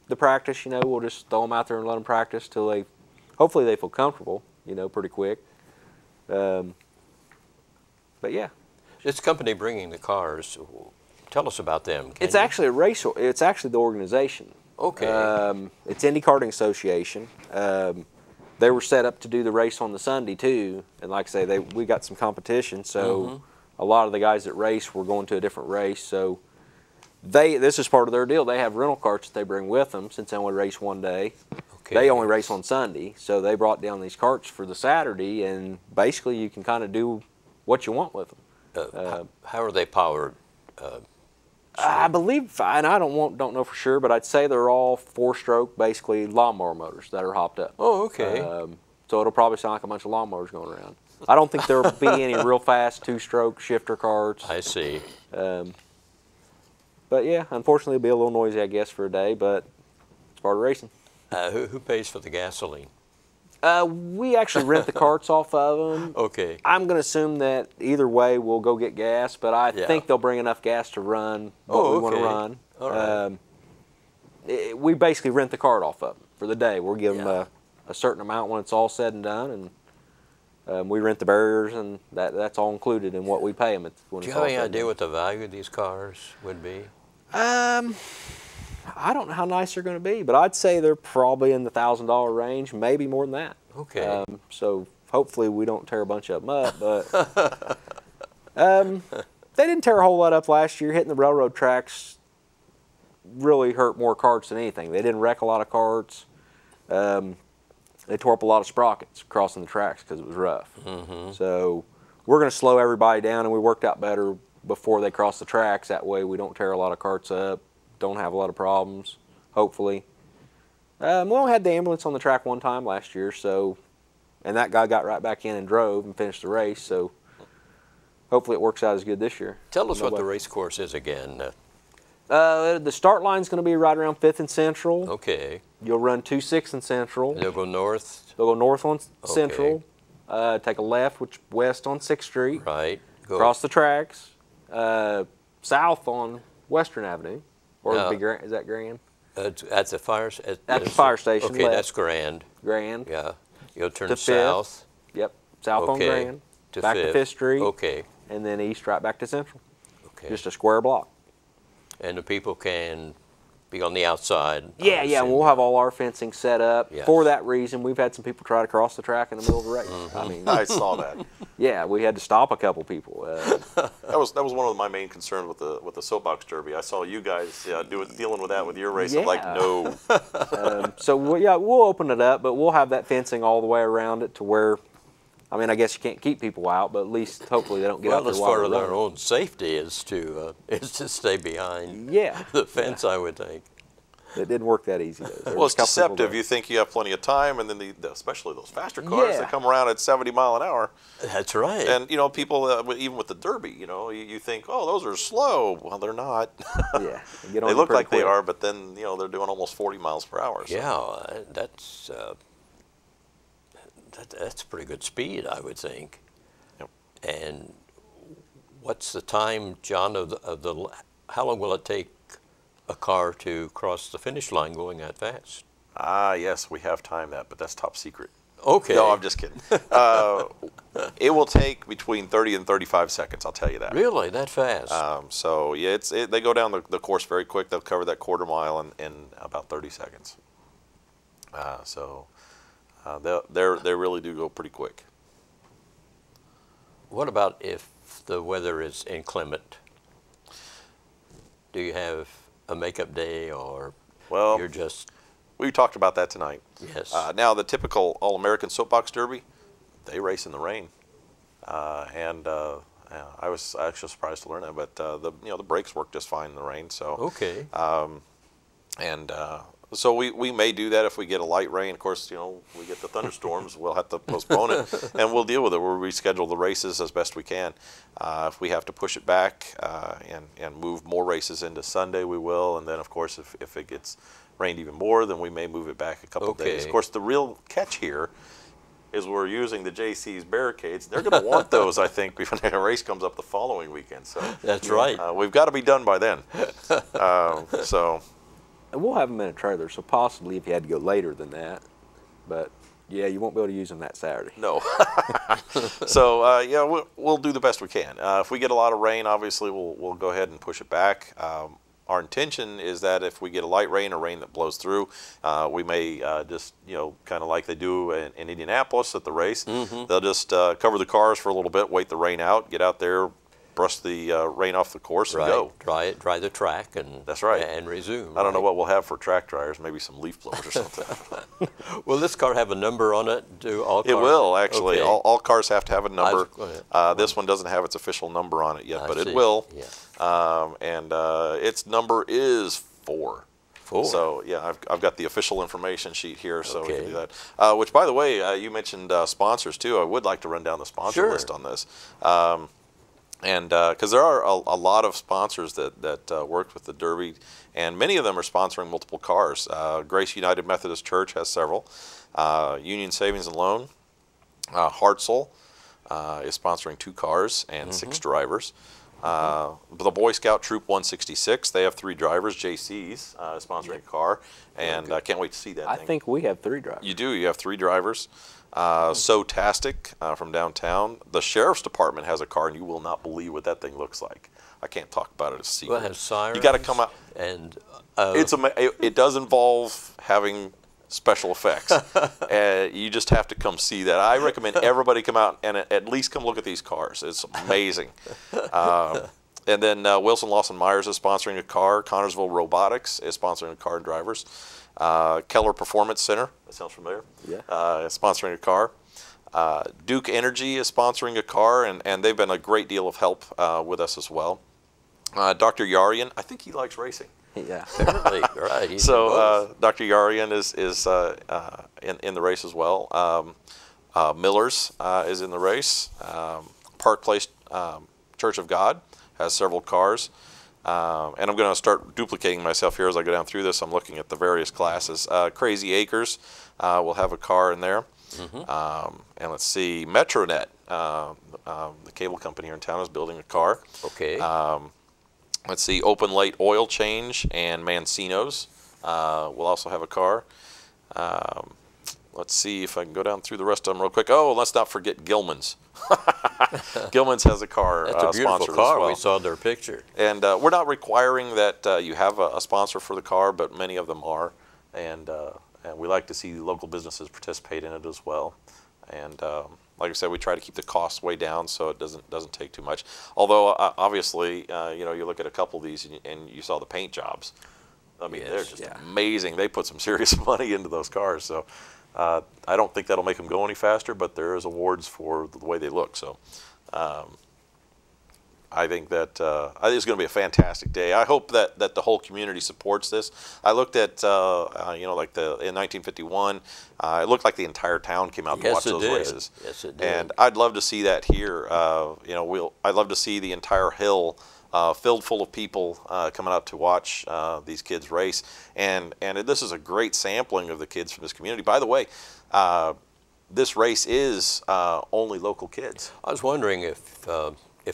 the practice, you know, we'll just throw them out there and let them practice till hopefully they feel comfortable, you know, pretty quick. But yeah. This company bringing the cars, tell us about them. It's actually a race. It's actually the organization. Okay. It's Indy Karting Association. They were set up to do the race on the Sunday too, and like I say, we got some competition. So a lot of the guys that race were going to a different race. So this is part of their deal. They have rental carts that they bring with them since they only race one day. Okay. They only race on Sunday, so they brought down these carts for the Saturday, and basically you can kind of do what you want with them. How are they powered? I believe, and I don't know for sure, but I'd say they're all 4-stroke, basically lawnmower motors that are hopped up. Oh, okay. So it'll probably sound like a bunch of lawnmowers going around. I don't think there'll be any real fast 2-stroke shifter carts. I see. But yeah, unfortunately it'll be a little noisy, I guess, for a day, but it's part of racing. Who pays for the gasoline? We actually rent the carts off of them. Okay. I'm going to assume that either way we'll go get gas, but I think they'll bring enough gas to run what we want to run. All right. We basically rent the cart off of them for the day. We'll give them a certain amount when it's all said and done, and we rent the barriers, and that's all included in what we pay them. Do you have any idea what the value of these cars would be? I don't know how nice they're going to be, but I'd say they're probably in the $1,000 range, maybe more than that. Okay. So hopefully we don't tear a bunch of them up, but they didn't tear a whole lot up last year. Hitting the railroad tracks really hurt more carts than anything. They didn't wreck a lot of carts. They tore up a lot of sprockets crossing the tracks because it was rough. So we're going to slow everybody down, and we worked out better before they cross the tracks. That way we don't tear a lot of carts up. Don't have a lot of problems, hopefully. We only had the ambulance on the track one time last year, and that guy got right back in and drove and finished the race, so hopefully it works out as good this year. Tell us what the race course is again. The start line's going to be right around 5th and Central. Okay. You'll run 2 6 and Central. They'll go north? They'll go north on Central, take a left, west on 6th Street. Right. Go Cross the tracks, south on Western Avenue. Or is that Grand? At the fire station. At the fire station. Okay, left. that's Grand. Grand. Yeah. You'll turn to south. 5th. Yep. South on Grand. Back to 5th Street. Okay. And then east right back to Central. Okay. Just a square block. And the people can be on the outside. Yeah, yeah, we'll have all our fencing set up. Yes. For that reason, we've had some people try to cross the track in the middle of the race. I mean, I saw that. yeah, we had to stop a couple people. That was one of my main concerns with the Soapbox Derby. I saw you guys dealing with that with your race. I'm like, Yeah. no. So we'll open it up, but we'll have that fencing all the way around it to where, I mean, I guess you can't keep people out, but at least hopefully they don't get out Well, there as while far they're as their running. own safety is to stay behind Yeah, the fence, I would think. it didn't work that easy. Though. There Well, was it's a couple people deceptive. that- You think you have plenty of time, and then especially those faster cars Yeah. that come around at 70 mile an hour. That's right. And, people, even with the Derby, you think, oh, those are slow. Well, they're not. Yeah, they get on They you look pretty like they quick. are, but then, they're doing almost 40 miles per hour. So. Yeah, that's pretty good speed, I would think. Yep. And what's the time, John, how long will it take a car to cross the finish line going that fast? Ah, yes, we have timed that, but that's top secret. Okay. No, I'm just kidding. It will take between 30 and 35 seconds, I'll tell you that. Really, that fast? So, yeah, they go down the course very quick. They'll cover that quarter mile in about 30 seconds. They really do go pretty quick. What about if the weather is inclement? Do you have a makeup day, or Well, you're just... we talked about that tonight. Yes. Now, the typical All-American Soapbox Derby, they race in the rain. I was actually surprised to learn that, but the brakes work just fine in the rain. So Okay. So we may do that if we get a light rain. Of course, we get the thunderstorms, we'll have to postpone it, and we'll deal with it. We'll reschedule the races as best we can. If we have to push it back and move more races into Sunday, we will. And then, of course, if it gets rained even more, then we may move it back a couple days. Of course, the real catch here is we're using the JayCees barricades. They're going to want those, I think, when the race comes up the following weekend. So That's right. We've got to be done by then. And we'll have them in a trailer, so possibly if you had to go later than that. But yeah, you won't be able to use them that Saturday. No. So yeah, we'll do the best we can. If we get a lot of rain, obviously we'll go ahead and push it back. Our intention is that if we get a light rain or rain that blows through, we may just, kind of like they do in Indianapolis at the race, they'll just cover the cars for a little bit, wait the rain out, get out there, brush the rain off the course, and go. Dry the track, and That's right. and resume. I don't know right? what we'll have for track dryers, maybe some leaf blowers or something. Will this car have a number on it? Do all cars? It will, actually. Okay. All cars have to have a number. Go ahead. This one doesn't have its official number on it yet, I but see. it will. Yeah. Its number is 4. 4. So, yeah, I've got the official information sheet here, so we can Okay. do that. Which, by the way, you mentioned sponsors, too. I would like to run down the sponsor Sure. list on this. And because there are a lot of sponsors that worked with the Derby, and many of them are sponsoring multiple cars. Grace United Methodist Church has several. Union Savings and Loan. Hartzell is sponsoring 2 cars and 6 drivers. The Boy Scout Troop 166, they have 3 drivers. JayCees is sponsoring a car, and I can't wait to see that I thing. think we have 3 drivers. You do. You have 3 drivers. Soaptastic from downtown. The Sheriff's Department has a car, and you will not believe what that thing looks like. I can't talk about it as a secret. Well, it has sirens. You got to come out. And It does involve having special effects. You just have to come see that. I recommend everybody come out and at least come look at these cars. It's amazing. And then Wilson Lawson Myers is sponsoring a car. Connersville Robotics is sponsoring a car and drivers. Keller Performance Center, that sounds familiar, is sponsoring a car. Duke Energy is sponsoring a car, and they've been a great deal of help with us as well. Dr. Yarian, I think he likes racing. Yeah. apparently, right. he's in So both. Dr. Yarian is in the race as well. Miller's is in the race. Park Place Church of God has several cars. And I'm going to start duplicating myself here as I go down through this. I'm looking at the various classes. Crazy Acres will have a car in there. And let's see, Metronet, the cable company here in town, is building a car. Okay. Let's see, Open Light Oil Change and Mancino's will also have a car. let's see if I can go down through the rest of them real quick. Oh, let's not forget Gilman's. Gilman's has a car That's a beautiful sponsor car. as well. We saw their picture. And we're not requiring that you have a sponsor for the car, but many of them are. And we like to see local businesses participate in it as well. And like I said, we try to keep the costs way down so it doesn't take too much. Although obviously, you know, you look at a couple of these and you saw the paint jobs. I mean, they're just amazing. They put some serious money into those cars. So I don't think that'll make them go any faster, but there is awards for the way they look. So I think that I think it's going to be a fantastic day. I hope that the whole community supports this. I looked at you know, like in 1951, it looked like the entire town came out to watch those races. Yes, it did. And I'd love to see that here. You know, I'd love to see the entire hill filled full of people coming out to watch these kids race. And this is a great sampling of the kids from this community. By the way, this race is only local kids. I was wondering if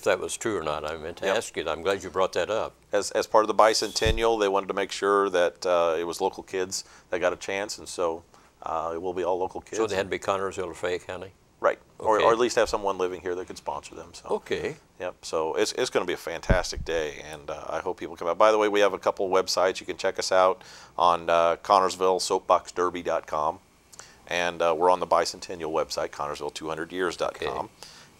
that was true or not. I meant to ask you. I'm glad you brought that up. As part of the bicentennial, they wanted to make sure that it was local kids that got a chance, and so it will be all local kids. So they had to be Connersville or Fayette County? Right, Okay. or at least have someone living here that could sponsor them. So. Okay. Yep. So it's going to be a fantastic day, and I hope people come out. By the way, we have a couple of websites. You can check us out on Connersville Soapboxderby.com, and we're on the bicentennial website, Connersville200years.com. Okay.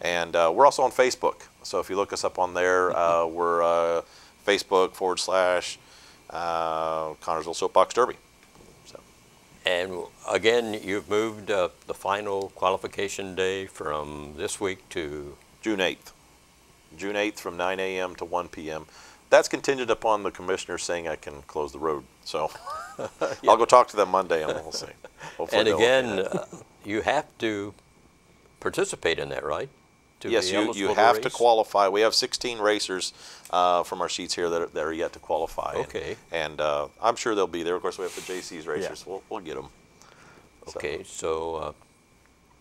And we're also on Facebook. So if you look us up on there, we're Facebook / Connersville Soapbox Derby. So. And again, you've moved the final qualification day from this week to June 8th. June 8th from 9 a.m. to 1 p.m. That's contingent upon the commissioner saying I can close the road. So I'll go talk to them Monday and we'll see. Hopefully and again, you have to participate in that, right? Yes, you have to qualify. We have 16 racers from our sheets here that are yet to qualify. Okay. And I'm sure they'll be there. Of course, we have the JayCees racers. Yeah. We'll get them. Okay, so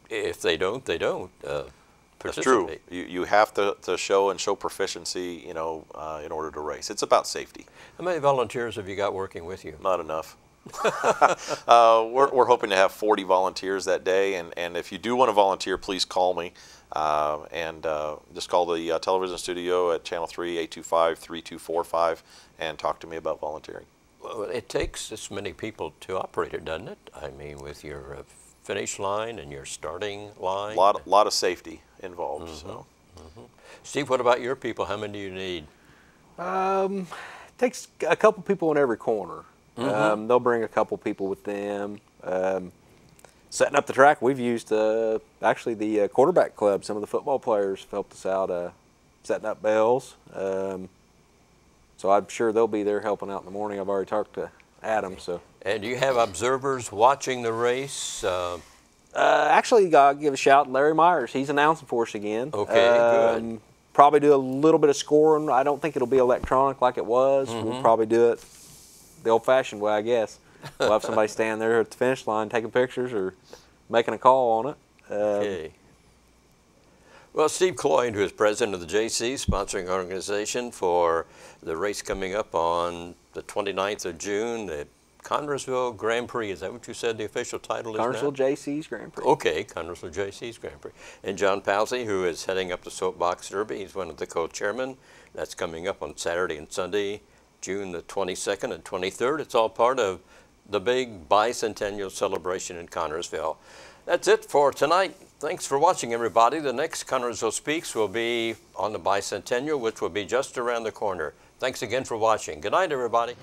if they don't, they don't That's true. participate. You have to show proficiency, you know, in order to race. It's about safety. How many volunteers have you got working with you? Not enough. We're hoping to have 40 volunteers that day, and if you do want to volunteer, please call me, and just call the television studio at channel 3-825-3245 and talk to me about volunteering. Well, it takes this many people to operate it, doesn't it? I mean, with your finish line and your starting line. Lot of safety involved. Mm-hmm. So, Steve, what about your people? How many do you need? Takes a couple people in every corner. They'll bring a couple people with them. Setting up the track, we've used actually the quarterback club. Some of the football players helped us out setting up bells. So I'm sure they'll be there helping out in the morning. I've already talked to Adam. So. And do you have observers watching the race? Actually, I'll give a shout to Larry Myers. He's announcing for us again. Okay, good. Probably do a little bit of scoring. I don't think it'll be electronic like it was. We'll probably do it the old-fashioned way, I guess. We'll have somebody stand there at the finish line taking pictures or making a call on it. Okay. Well, Steve Cloyd, who is president of the JayCees, sponsoring organization for the race coming up on the 29th of June, the Connersville Grand Prix. Is that what you said the official title is now? Connersville JayCees Grand Prix. Okay, Connersville JayCees Grand Prix. And John Palsy, who is heading up the Soapbox Derby. He's one of the co-chairmen. That's coming up on Saturday and Sunday, June the 22nd and 23rd. It's all part of the big bicentennial celebration in Connersville. That's it for tonight. Thanks for watching, everybody. The next Connersville Speaks will be on the bicentennial, which will be just around the corner. Thanks again for watching. Good night, everybody.